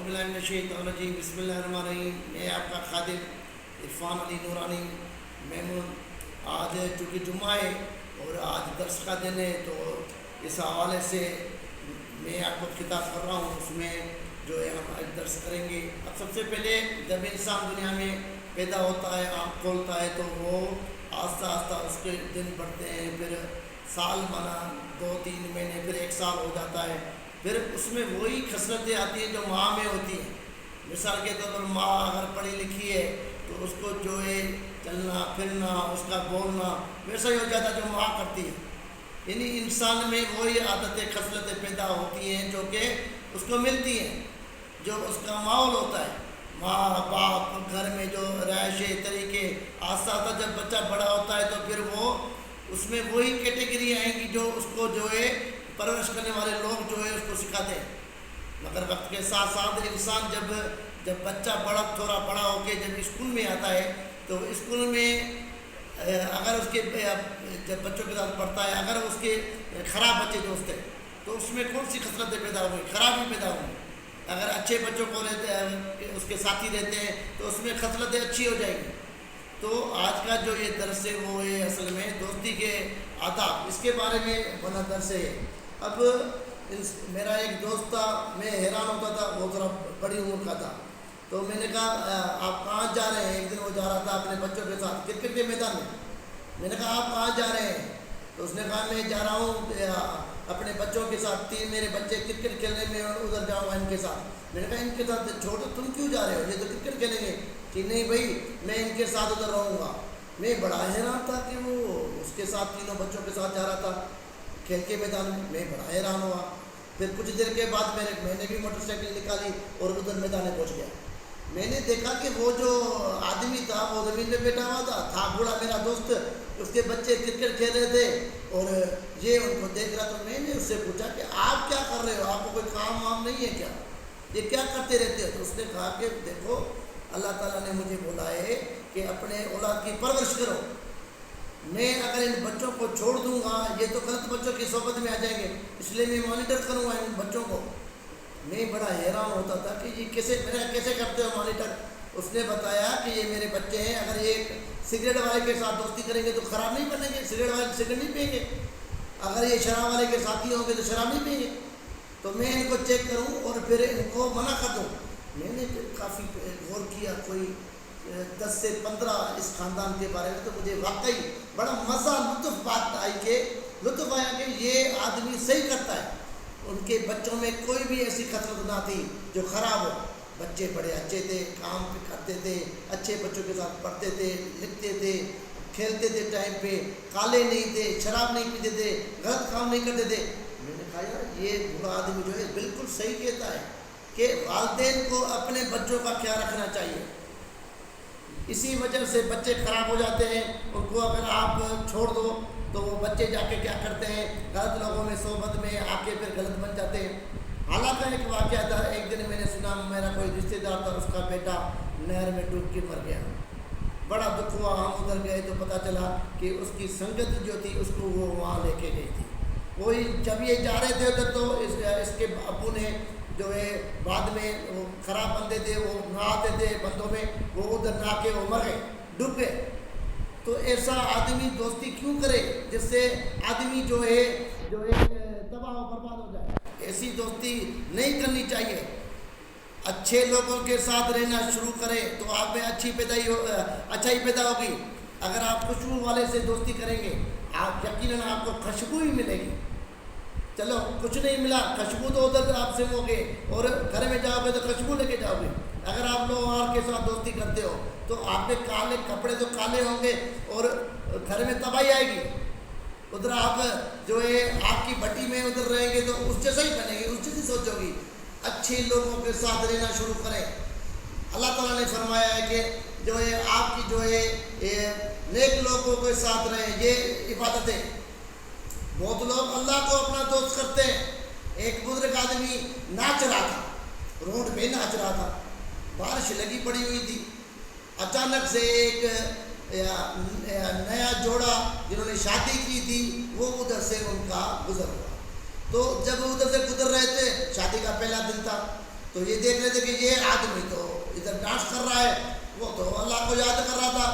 باللہ من الشیطان الرجیم بسم اللہ الرحمن الرحیم۔ میں آپ کا خادم عرفان علی نورانی میمون۔ آج چونکہ جمعہ ہے اور آج درس کا دن ہے، تو اس حوالے سے میں آپ کو خطاب کر رہا ہوں، اس میں جو ہے ہم آج درس کریں گے۔ اب سب سے پہلے جب انسان دنیا میں پیدا ہوتا ہے، آنکھ کھولتا ہے، تو وہ آہستہ آہستہ اس کے دن بڑھتے ہیں، پھر سال بنا 2-3 مہینے، پھر 1 سال ہو جاتا ہے۔ پھر اس میں وہی خصلتیں آتی ہیں جو ماں میں ہوتی ہیں۔ مثال کے طور پر ماں اگر پڑھی لکھی ہے تو اس کو جو ہے چلنا پھرنا، اس کا بولنا ویسا ہی ہو جاتا ہے جو ماں کرتی ہے۔ یعنی انسان میں وہی عادتیں خصلتیں پیدا ہوتی ہیں جو کہ اس کو ملتی ہیں، جو اس کا ماحول ہوتا ہے، ماں باپ، گھر میں جو رہائشی طریقے۔ آہستہ آہستہ جب بچہ بڑا ہوتا ہے تو پھر وہ اس میں وہی کیٹیگری آئیں گی جو اس کو جو ہے پرورش کرنے والے لوگ جو ہے اس کو سکھاتے ہیں۔ مگر وقت کے ساتھ ساتھ انسان جب بچہ تھوڑا بڑا ہو کے جب اسکول میں آتا ہے، تو اسکول میں اگر اس کے جب بچوں کے ساتھ پڑھتا ہے، اگر اس کے خراب بچے دوست ہیں تو اس میں کون سی خصلتیں پیدا ہوئی؟ خراب ہی پیدا ہوئی۔ اگر اچھے بچوں کو اس کے ساتھی رہتے ہیں تو اس میں خصلتیں اچھی ہو جائیں گی۔ تو آج کا جو یہ درس ہے وہ ہے اصل میں دوستی کے آداب، اس کے بارے میں بنا درس ہے۔ اب میرا ایک دوست تھا، میں حیران ہوتا تھا، وہ ذرا بڑی عمر کا تھا، تو میں نے کہا آپ کہاں جا رہے ہیں؟ ایک دن وہ جا رہا تھا اپنے بچوں کے ساتھ کرکٹ کے میدان میں نے کہا آپ کہاں جا رہے ہیں؟ تو اس نے کہا میں جا رہا ہوں اپنے بچوں کے ساتھ، 3 میرے بچے کرکٹ کھیلنے میں، ادھر جاؤں گا ان کے ساتھ۔ میں نے کہا ان کے ساتھ چھوٹو تم کیوں جا رہے ہو؟ یہ تو کرکٹ کھیلیں گے۔ کہ نہیں بھائی میں ان کے ساتھ ادھر رہوں گا۔ میں بڑا حیران تھا کہ وہ اس کے ساتھ 3 بچوں کے ساتھ جا رہا تھا کھیل کے میدان میں بڑا حیران ہوا۔ پھر کچھ دیر کے بعد میں نے بھی موٹر سائیکل نکالی اور ادھر میدان میں پہنچ گیا۔ میں نے دیکھا کہ وہ جو آدمی تھا وہ زمین میں بیٹھا ہوا تھا بوڑھا میرا دوست، اس کے بچے کرکٹ کھیل رہے تھے اور یہ ان کو دیکھ رہا۔ تو میں نے اس سے پوچھا کہ آپ کیا کر رہے ہو؟ آپ کو کوئی کام وام نہیں ہے کیا؟ یہ کیا کرتے رہتے ہو؟ تو اس نے کہا کہ دیکھو اللہ تعالیٰ نے مجھے بولا ہے کہ اپنے اولاد کی پرورش کرو۔ میں اگر ان بچوں کو چھوڑ دوں گا یہ تو غلط بچوں کی صحبت میں آ جائیں گے، اس لیے میں مانیٹر کروں گا ان بچوں کو۔ میں بڑا حیران ہوتا تھا کہ یہ کیسے کرتے ہو مانیٹر؟ اس نے بتایا کہ یہ میرے بچے ہیں، اگر یہ سگریٹ والے کے ساتھ دوستی کریں گے تو خراب نہیں بنیں گے، سگریٹ والے سگریٹ نہیں پئیں گے۔ اگر یہ شراب والے کے ساتھی ہوں گے تو شراب نہیں پئیں گے۔ تو میں ان کو چیک کروں اور پھر ان کو منع کر دوں۔ میں نے کافی غور کیا، کوئی 10 سے 15 اس خاندان کے بارے میں، تو مجھے واقعی بڑا مزہ لطف آیا کہ یہ آدمی صحیح کرتا ہے۔ ان کے بچوں میں کوئی بھی ایسی خصلت نہ تھی جو خراب ہو۔ بچے بڑے اچھے تھے، کام کرتے تھے، اچھے بچوں کے ساتھ پڑھتے تھے، لکھتے تھے، کھیلتے تھے ٹائم پہ، کالے نہیں تھے، شراب نہیں پیتے تھے، غلط کام نہیں کرتے تھے۔ میں نے کہا یار یہ بوڑھا آدمی جو ہے بالکل صحیح کہتا ہے کہ والدین کو اپنے بچوں کا خیال رکھنا چاہیے۔ اسی وجہ سے بچے خراب ہو جاتے ہیں۔ ان کو اگر آپ چھوڑ دو تو وہ بچے جا کے کیا کرتے ہیں؟ غلط لوگوں میں صحبت میں آ کے پھر غلط بن جاتے ہیں۔ حالانکہ ایک واقعہ تھا، ایک دن میں نے سنا میرا کوئی رشتہ دار تھا، اس کا بیٹا نہر میں ڈوب کے مر گیا۔ بڑا دکھ ہوا۔ ہم ادھر گئے تو پتہ چلا کہ اس کی سنگت جو تھی اس کو وہ وہاں لے کے گئی تھی۔ وہی جب یہ جا رہے تھے ادھر تو اس کے ابو نے جو ہے بعد میں وہ خراب بندے تھے، وہ نہاتے تھے بندوں میں، وہ ادھر نہا کے وہ مر گئے، ڈوب گئے۔ تو ایسا آدمی دوستی کیوں کرے جس سے آدمی جو ہے تباہ و برباد ہو جائے؟ ایسی دوستی نہیں کرنی چاہیے۔ اچھے لوگوں کے ساتھ رہنا شروع کرے تو آپ میں اچھائی پیدا ہوگی۔ اگر آپ خوشبو والے سے دوستی کریں گے آپ یقیناً آپ کو خوشبو ہی ملے گی۔ چلو کچھ نہیں ملا، خوشبو تو ادھر آپ سے ہوگے اور گھر میں جاؤ گے تو خوشبو لے کے جاؤ گے۔ اگر آپ لوگ اور کے ساتھ دوستی کرتے ہو تو آپ کے کالے کپڑے تو کالے ہوں گے اور گھر میں تباہی آئے گی۔ ادھر آپ جو ہے آپ کی بٹی میں ادھر رہیں گے تو اس جیسا ہی بنے گی، اس جیسی سوچ ہوگی۔ اچھے لوگوں کے ساتھ رہنا شروع کریں۔ اللہ تعالیٰ نے فرمایا ہے کہ جو ہے آپ کی جو ہے نیک لوگوں کے ساتھ رہیں، یہ عبادت ہے۔ بہت لوگ اللہ کو اپنا دوست کرتے ہیں۔ ایک بزرگ آدمی ناچ رہا تھا، روڈ پہ ناچ رہا تھا، بارش لگی پڑی ہوئی تھی۔ اچانک سے ایک نیا جوڑا جنہوں نے شادی کی تھی وہ ادھر سے ان کا گزر ہوا۔ تو جب ادھر سے گزر رہے تھے، شادی کا پہلا دن تھا، تو یہ دیکھ رہے تھے کہ یہ آدمی تو ادھر ڈانس کر رہا ہے، وہ تو اللہ کو یاد کر رہا تھا،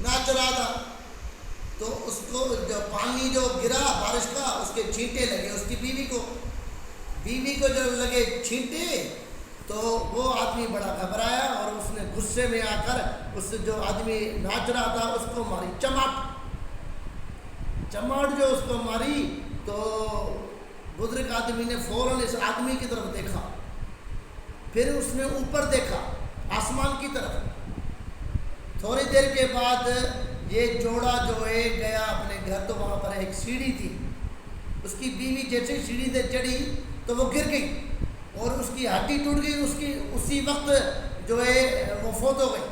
ناچ رہا تھا. تو اس کو جو پانی جو گرا بارش کا، اس کے چھینٹے لگے اس کی بیوی کو جو لگے چھینٹے، تو وہ آدمی بڑا گھبرایا اور اس نے غصے میں آ کر اس جو آدمی ناچ رہا تھا اس کو ماری چماٹ جو اس کو ماری. تو بزرگ آدمی نے فوراً اس آدمی کی طرف دیکھا، پھر اس نے اوپر دیکھا آسمان کی طرف. تھوڑی دیر کے بعد یہ جوڑا جو ہے گیا اپنے گھر. تو وہاں پر ایک سیڑھی تھی، اس کی بیوی جیسے سیڑھی سے چڑھی تو وہ گر گئی اور اس کی ہڈی ٹوٹ گئی. اس کی اسی وقت جو ہے وہ فوت ہو گئی.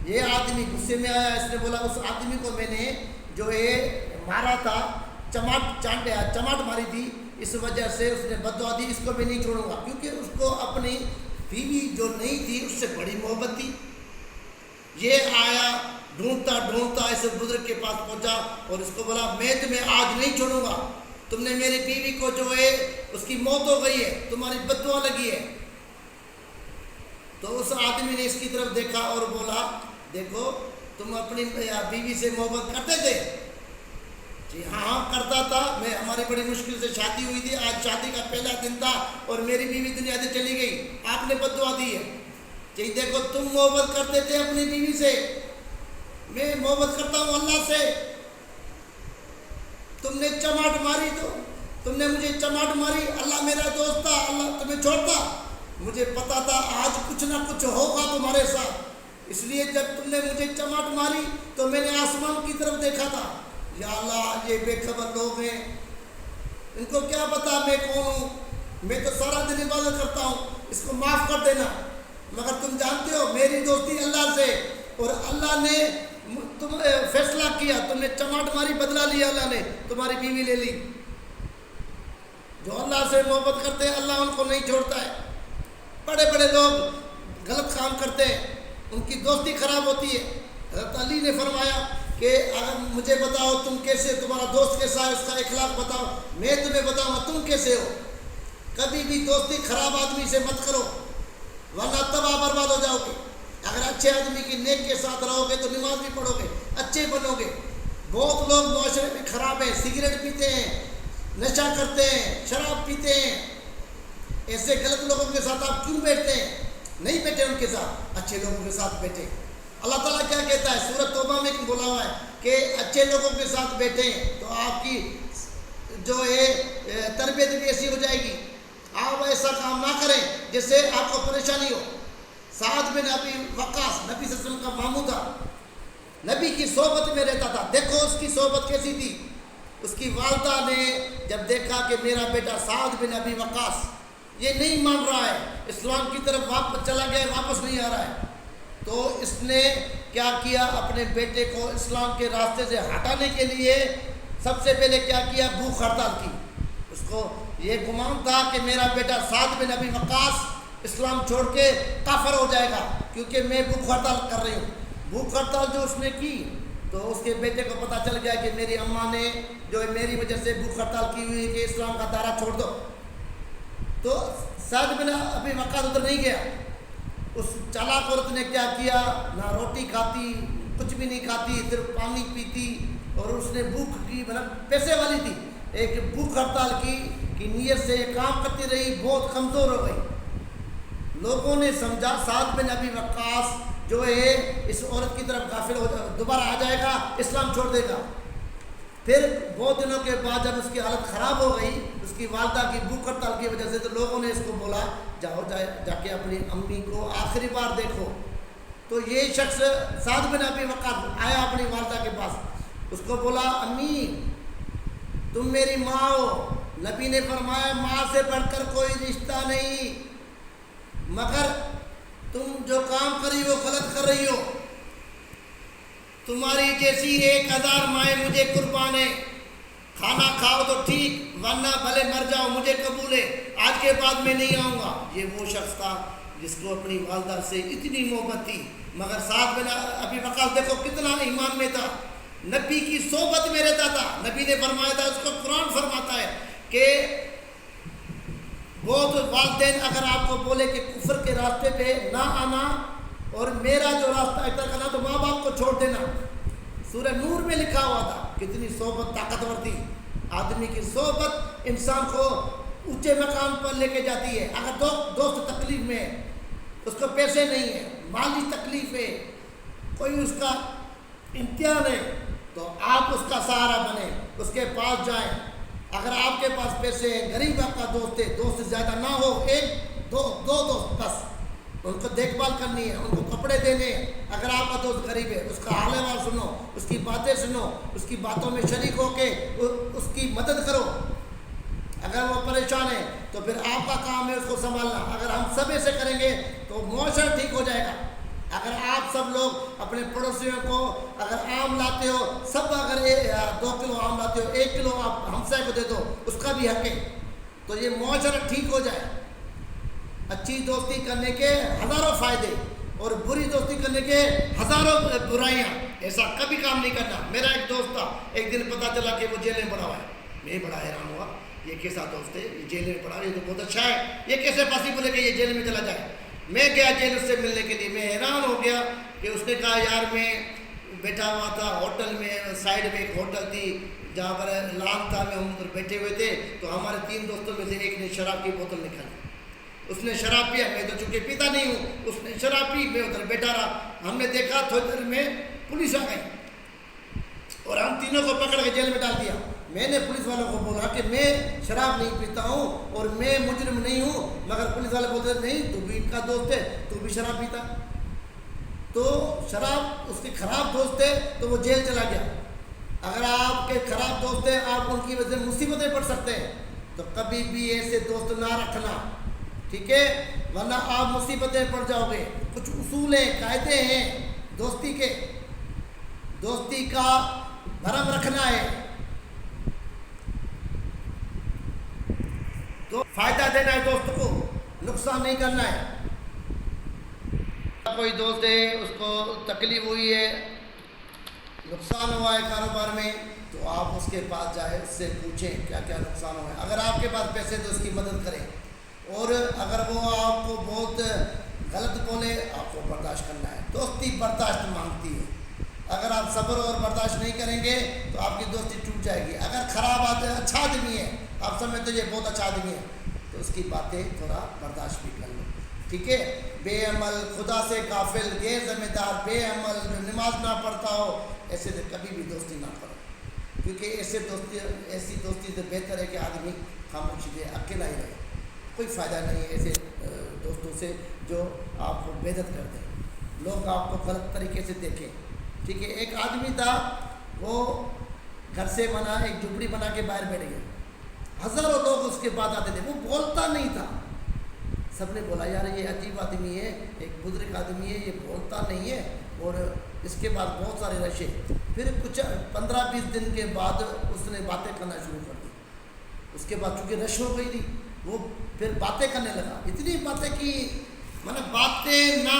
یہ آدمی غصے میں آیا، اس نے بولا اس آدمی کو میں نے جو ہے مارا تھا، چماٹ ماری تھی، اس وجہ سے اس نے بد دعا دی، اس کو میں نہیں چھوڑوں گا. کیونکہ اس کو اپنی بیوی جو نہیں تھی اس سے بڑی محبت تھی. یہ آیا ڈھونڈتا اس بزرگ کے پاس پہنچا اور اس کو بولا میں تمہیں آج نہیں چھوڑوں گا، تم نے میری بیوی کو جو ہے اس کی موت ہو گئی ہے، تمہاری بد دعا لگی ہے. تو اس آدمی نے اس کی طرف دیکھا اور بولا دیکھو تم اپنی بیوی سے محبت کرتے تھے؟ جی ہاں کرتا تھا، ہماری بڑی مشکل سے شادی ہوئی تھی، آج شادی کا پہلا دن تھا اور میری بیوی دنیا سے چلی گئی، آپ نے بد دعا دی ہے. جی دیکھو تم محبت کرتے تھے اپنی بیوی سے، میں محبت کرتا ہوں اللہ سے. تم نے چماٹ ماری، تو تم نے مجھے چماٹ ماری، اللہ میرا دوست تھا، اللہ تمہیں چھوڑتا؟ مجھے پتا تھا آج کچھ نہ کچھ ہوگا تمہارے ساتھ، اس لیے جب تم نے مجھے چماٹ ماری تو میں نے آسمان کی طرف دیکھا تھا. یا اللہ یہ بے خبر لوگ ہیں، ان کو کیا پتا میں کون ہوں، میں تو سارا دن عبادت کرتا ہوں، اس کو معاف کر دینا. مگر تم جانتے ہو میری دوستی اللہ سے، اور اللہ نے تم فیصلہ کیا، تم نے چماٹ ماری، بدلہ لیا، اللہ نے تمہاری بیوی لے لی. جو اللہ سے محبت کرتے ہیں اللہ ان کو نہیں چھوڑتا ہے. بڑے بڑے لوگ غلط کام کرتے ہیں، ان کی دوستی خراب ہوتی ہے. حضرت علی نے فرمایا کہ اگر مجھے بتاؤ تم کیسے، تمہارا دوست کیسا ہے، اس کا اخلاق بتاؤ، میں تمہیں بتاؤں گا تم کیسے ہو. کبھی بھی دوستی خراب آدمی سے مت کرو ورنہ تباہ برباد ہو جاؤ گے. اگر اچھے آدمی کی نیک کے ساتھ رہو گے تو نماز بھی پڑھو گے، اچھے بنو گے. بہت لوگ معاشرے میں خراب ہیں، سگریٹ پیتے ہیں، نشہ کرتے ہیں، شراب پیتے ہیں. ایسے غلط لوگوں کے ساتھ آپ کیوں بیٹھتے ہیں؟ نہیں بیٹھے ان کے ساتھ، اچھے لوگوں کے ساتھ بیٹھے. اللہ تعالیٰ کیا کہتا ہے سورۃ توبہ میں بولا ہوا ہے کہ اچھے لوگوں کے ساتھ بیٹھیں تو آپ کی جو ہے تربیت بھی ایسی ہو جائے گی. آپ ایسا کام نہ کریں جس سے آپ کو پریشانی ہو. سعد بن ابی وقاص نبی صلی اللہ علیہ وسلم کا ماموں تھا، نبی کی صحبت میں رہتا تھا. دیکھو اس کی صحبت کیسی تھی. اس کی والدہ نے جب دیکھا کہ میرا بیٹا سعد بن ابی وقاص یہ نہیں مان رہا ہے، اسلام کی طرف واپس چلا گیا، واپس نہیں آ رہا ہے، تو اس نے کیا کیا، اپنے بیٹے کو اسلام کے راستے سے ہٹانے کے لیے سب سے پہلے کیا کیا، بھوک ہڑتال کی. اس کو یہ گمان تھا کہ میرا بیٹا سعد بن ابی وقاص اسلام چھوڑ کے کافر ہو جائے گا کیونکہ میں بھوک ہڑتال کر رہی ہوں. بھوک ہڑتال جو اس نے کی تو اس کے بیٹے کو پتہ چل گیا کہ میری اماں نے جو ہے میری وجہ سے بھوک ہڑتال کی ہوئی کہ اسلام کا دائرہ چھوڑ دو. تو سعد بن ابی وقاص ادھر نہیں گیا. اس چالاک عورت نے کیا کیا، نہ روٹی کھاتی، کچھ بھی نہیں کھاتی، صرف پانی پیتی، اور اس نے بھوک کی، مطلب پیسے والی تھی، ایک بھوک ہڑتال کی نیت سے یہ کام کرتی رہی، بہت کمزور ہو گئی. لوگوں نے سمجھا سعد بن ابی وقاص جو ہے اس عورت کی طرف غافل ہو جائے، دوبارہ آ جائے گا، اسلام چھوڑ دے گا. پھر بہت دنوں کے بعد جب اس کی حالت خراب ہو گئی اس کی والدہ کی بھوک ہڑتال کی وجہ سے، تو لوگوں نے اس کو بولا جاؤ جا کے اپنی امی کو آخری بار دیکھو. تو یہ شخص سعد بن ابی وقاص آیا اپنی والدہ کے پاس، اس کو بولا امی تم میری ماں ہو. نبی نے فرمایا ماں سے بڑھ کر کوئی رشتہ نہیں، مگر تم جو کام کری وہ غلط کر رہی ہو. تمہاری جیسی 1000 مائیں مجھے قربان ہیں، کھانا کھاؤ تو ٹھیک ورنہ بھلے مر جاؤ، مجھے قبول ہے، آج کے بعد میں نہیں آؤں گا. یہ وہ شخص تھا جس کو اپنی والدہ سے اتنی محبت تھی. مگر سعد بن ابی وقاص دیکھو کتنا ایمان میں تھا، نبی کی صحبت میں رہتا تھا. نبی نے فرمایا تھا، اس کو قرآن فرماتا ہے کہ بہت والدین اگر آپ کو بولے کہ کفر کے راستے پہ نہ آنا اور میرا جو راستہ اختیار کرنا تو ماں باپ کو چھوڑ دینا. سورہ نور میں لکھا ہوا تھا. کتنی صحبت طاقتور تھی. آدمی کی صحبت انسان کو اونچے مقام پر لے کے جاتی ہے. اگر دوست تکلیف میں ہے, اس کو پیسے نہیں ہے, مالی تکلیف ہے, کوئی اس کا امتحان ہے, تو آپ اس کا سہارا بنیں, اس کے پاس جائیں. اگر آپ کے پاس پیسے ہیں, غریب آپ کا دوست ہے, دوست زیادہ نہ ہو, ایک دو دوست بس, ان کو دیکھ بھال کرنی ہے, ان کو کپڑے دینے ہیں. اگر آپ کا دوست غریب ہے, اس کا حال احوال سنو, اس کی باتیں سنو, اس کی باتوں میں شریک ہو کے اس کی مدد کرو. اگر وہ پریشان ہے تو پھر آپ کا کام ہے اس کو سنبھالنا. اگر ہم سب ایسے کریں گے تو معاشرہ ٹھیک ہو جائے گا. اگر آپ سب لوگ اپنے پڑوسیوں کو اگر آم لاتے ہو, سب اگر 2 کلو آم لاتے ہو, 1 کلو آپ ہمسائے کو دے دو, اس کا بھی حق ہے, تو یہ معاشرہ ٹھیک ہو جائے. اچھی دوستی کرنے کے ہزاروں فائدے اور بری دوستی کرنے کے ہزاروں برائیاں. ایسا کبھی کام نہیں کرنا. میرا ایک دوست تھا, ایک دن پتہ چلا کہ وہ جیل میں پڑا ہوا ہے. میں بڑا حیران ہوا, یہ کیسا دوست ہے, یہ جیل میں پڑا, یہ تو بہت اچھا ہے, یہ کیسے پاسبل ہے کہ یہ جیل میں چلا جائے. میں گیا جیل سے ملنے کے لیے. میں حیران ہو گیا کہ اس نے کہا یار میں بیٹھا ہوا تھا ہوٹل میں, سائڈ میں ایک ہوٹل تھی جہاں پر لان تھا, میں ہم ادھر بیٹھے ہوئے تھے, تو ہمارے 3 دوستوں میں سے ایک نے شراب کی بوتل نکالی. اس نے شراب پیا, میں تو چونکہ پیتا نہیں ہوں, اس نے شراب پی, میں ادھر بیٹھا رہا. ہم نے دیکھا تھوڑی دیر میں پولیس آ گئی اور ہم تینوں کو پکڑ کے جیل میں ڈال دیا. میں نے پولیس والوں کو بولا کہ میں شراب نہیں پیتا ہوں اور میں مجرم نہیں ہوں, مگر پولیس والے بولتے نہیں تو بھی ان کا دوست ہے, تو بھی شراب پیتا. تو شراب اس کے خراب دوست ہے تو وہ جیل چلا گیا. اگر آپ کے خراب دوست ہیں, آپ ان کی وجہ سے مصیبتیں پڑ سکتے ہیں, تو کبھی بھی ایسے دوست نہ رکھنا, ٹھیک ہے, ورنہ آپ مصیبتیں پڑ جاؤ گے. کچھ اصول ہیں, قاعدے ہیں دوستی کے. دوستی کا بھرم رکھنا ہے, تو فائدہ دینا ہے دوست کو, نقصان نہیں کرنا ہے. کوئی دوست ہے, اس کو تکلیف ہوئی ہے, نقصان ہوا ہے کاروبار میں, تو آپ اس کے پاس جائیں, اس سے پوچھیں کیا کیا نقصان ہوا ہے. اگر آپ کے پاس پیسے تو اس کی مدد کریں, اور اگر وہ آپ کو بہت غلط بولے, آپ کو برداشت کرنا ہے. دوستی برداشت مانگتی ہے. اگر آپ صبر اور برداشت نہیں کریں گے تو آپ کی دوستی ٹوٹ جائے گی. اگر خراب آدمی, اچھا آدمی ہے, آپ سمجھتے یہ بہت اچھا آدمی ہے, تو اس کی باتیں تھوڑا برداشت بھی کر لو, ٹھیک ہے. بے عمل, خدا سے غافل, غیر ذمہ دار, بے عمل, جو نماز نہ پڑھتا ہو, ایسے سے کبھی بھی دوستی نہ کرو, کیونکہ ایسی دوستی سے بہتر ہے کہ آدمی خاموشی دے, اکیلا ہی رہے. کوئی فائدہ نہیں ہے ایسے دوستوں سے جو آپ کو بےعزت کر دیں, لوگ آپ کو غلط طریقے سے دیکھیں, ٹھیک ہے. ایک آدمی تھا, وہ گھر سے ایک جھوپڑی بنا کے باہر بیٹھ گیا. ہزاروں لوگ اس کے بعد آتے تھے, وہ بولتا نہیں تھا. سب نے بولا یار یہ عجیب آدمی ہے, ایک بزرگ آدمی ہے, یہ بولتا نہیں ہے, اور اس کے بعد بہت سارے رشے. پھر کچھ 15-20 دن کے بعد اس نے باتیں کرنا شروع کر دی. اس کے بعد چونکہ رش ہو گئی تھی, وہ پھر باتیں کرنے لگا. اتنی باتیں کی, باتیں نہ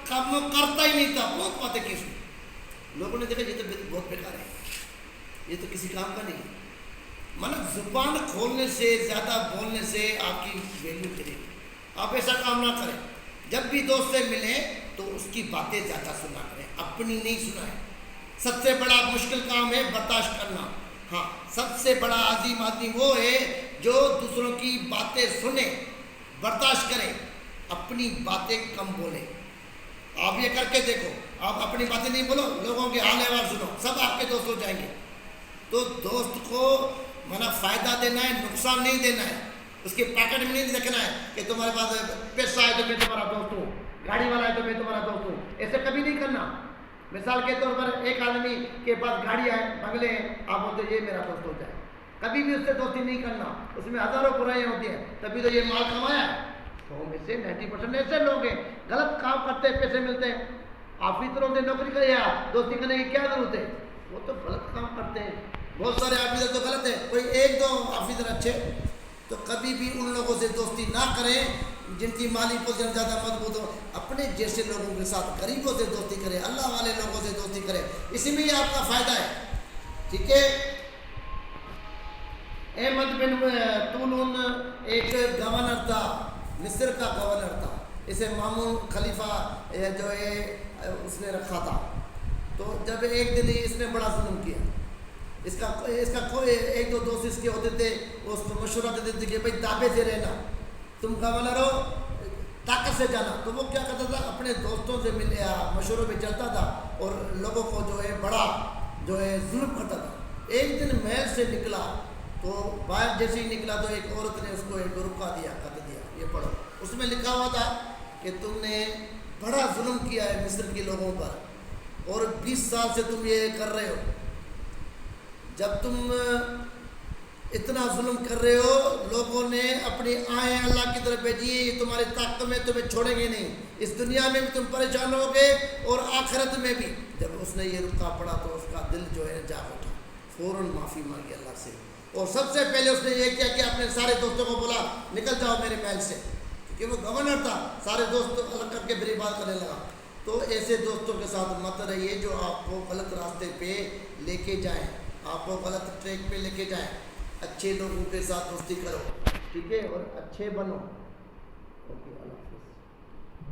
کرتا ہی نہیں تھا, بہت باتیں کی. لوگوں نے دیکھا یہ تو بہت بیکار ہے, یہ تو کسی کام کا نہیں ہے. زبان کھولنے سے, زیادہ بولنے سے آپ کی ویلیو کرے. آپ ایسا کام نہ کریں. جب بھی دوست سے ملیں تو اس کی باتیں زیادہ سنا کریں, اپنی نہیں سنائیں. سب سے بڑا مشکل کام ہے برداشت کرنا. ہاں, سب سے بڑا عظیم آدمی وہ ہے جو دوسروں کی باتیں سنے, برداشت کرے, اپنی باتیں کم بولے. آپ یہ کر کے دیکھو, آپ اپنی باتیں نہیں بولو, لوگوں کے حال احوال سنو, سب آپ کے دوست ہو جائیں گے. تو دوست کو فائدہ دینا ہے, نقصان نہیں دینا ہے. اس کے پیکٹ میں نہیں دیکھنا ہے کہ تمہارے پاس پیسہ ہے تو میں تمہارا دوست ہوں, گاڑی والا ہے تو میں تمہارا دوست ہوں. ایسے کبھی نہیں کرنا. مثال کے طور پر ایک آدمی کے پاس گاڑی ہے, بنگلے ہیں, آپ بولتے یہ میرا دوست ہو جائے. کبھی بھی اس سے دوستی نہیں کرنا. اس میں ہزاروں برائیاں ہوتی ہیں, تبھی تو یہ مال کمایا ہے. 100 میں سے 90% ایسے لوگ ہیں غلط کام کرتے ہیں, پیسے ملتے ہیں. آپ فطروں سے نوکری کرے, دوستی کرنے کی کیا ضرورت ہے؟ وہ تو غلط کام کرتے ہیں. بہت سارے آفیسر تو غلط ہیں, کوئی 1-2 آفیسر اچھے. تو کبھی بھی ان لوگوں سے دوستی نہ کریں جن کی مالی پوزیشن زیادہ مضبوط ہو. اپنے جیسے لوگوں کے ساتھ, غریبوں سے دوستی کریں, اللہ والے لوگوں سے دوستی کریں. اسی میں ہی آپ کا فائدہ ہے, ٹھیک ہے. احمد بن طولون ایک گورنر تھا، مصر کا گورنر تھا، اسے مامون خلیفہ جو ہے اس نے رکھا تھا. تو جب ایک دن اس نے بڑا ظلم کیا، اس کا کوئی ایک دو دوست اس کے ہوتے تھے، وہ اس کو مشورہ دیتے تھے کہ بھائی دابے سے رہنا، تم گورنر ہو طاقت سے جانا. تو وہ کیا کرتا تھا، اپنے دوستوں سے مشوروں میں چلتا تھا اور لوگوں کو جو ہے بڑا جو ہے ظلم کرتا تھا. ایک دن محل سے نکلا تو باہر جیسے ہی نکلا تو ایک عورت نے اس کو ایک رکا دیا، قتل دیا. یہ پڑھو، اس میں لکھا ہوا تھا کہ تم نے بڑا ظلم کیا ہے مصر کے لوگوں پر اور 20 سال سے تم یہ کر رہے ہو. جب تم اتنا ظلم کر رہے ہو، لوگوں نے اپنی آہیں اللہ کی طرف بھیجی، تمہاری طاقت میں تمہیں چھوڑیں گے نہیں، اس دنیا میں بھی تم پریشان ہوگے اور آخرت میں بھی. جب اس نے یہ رکا پڑا تو اس کا دل جو ہے جاگ اٹھا، فوراً معافی مانگی اللہ سے. اور سب سے پہلے اس نے یہ کیا کہ اپنے سارے دوستوں کو بولا نکل جاؤ میرے محل سے، کیونکہ وہ گورنر تھا. سارے دوست الگ کر کے میری بات کرنے لگا. تو ایسے دوستوں کے ساتھ مت رہیے جو آپ کو غلط راستے پہ لے کے جائیں، آپ کو غلط ٹریک پہ لے کے جائیں. اچھے لوگوں کے ساتھ دوستی کرو، ٹھیک ہے، اور اچھے بنو. اوکے، اللہ حافظ.